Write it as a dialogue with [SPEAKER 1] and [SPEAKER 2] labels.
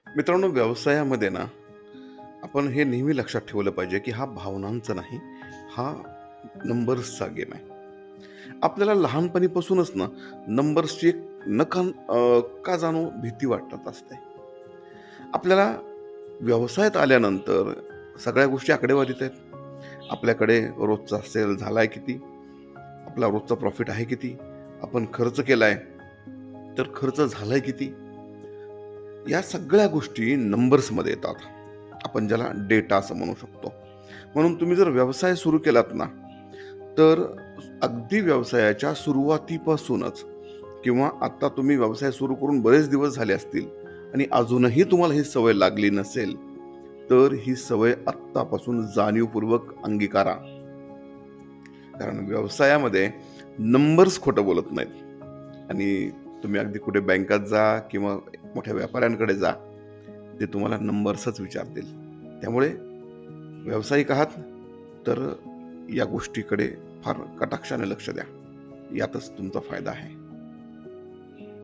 [SPEAKER 1] मित्रांनो, व्यवसायामध्ये ना आपण हे नेहमी लक्षात ठेवलं पाहिजे, की हा भावनांचा नाही, हा नंबर्सचा गेम आहे. आपल्याला लहानपणीपासूनच ना नंबर्सची एक का जाणो भीती वाटत असते. आपल्याला व्यवसायात आल्यानंतर सगळ्या गोष्टी आकडेवारीत आहेत. आपल्याकडे रोजचा सेल झालाय किती? आपला रोजचा प्रॉफिट आहे किती? आपण खर्च केलाय, तर खर्च झालाय किती? या सगळ्या गोष्टी नंबर्समध्ये येतात. आपण ज्याला डेटा असं म्हणू शकतो. म्हणून तुम्ही जर व्यवसाय सुरू केलात ना, तर अगदी व्यवसायाच्या सुरुवातीपासूनच किंवा आता तुम्ही व्यवसाय सुरू करून बरेच दिवस झाले असतील आणि अजूनही तुम्हाला ही सवय लागली नसेल, तर ही सवय आत्तापासून जाणीवपूर्वक अंगीकारा. कारण व्यवसायामध्ये नंबर्स खोटं बोलत नाहीत आणि तुम्ही अगदी कुठे बँकात जा किंवा मोठ्या व्यापाऱ्यांकडे जा, ते तुम्हाला नंबर्सच विचारतील. त्यामुळे व्यावसायिक आहात, तर या गोष्टीकडे फार कटाक्षाने लक्ष द्या. यातच तुमचा फायदा आहे.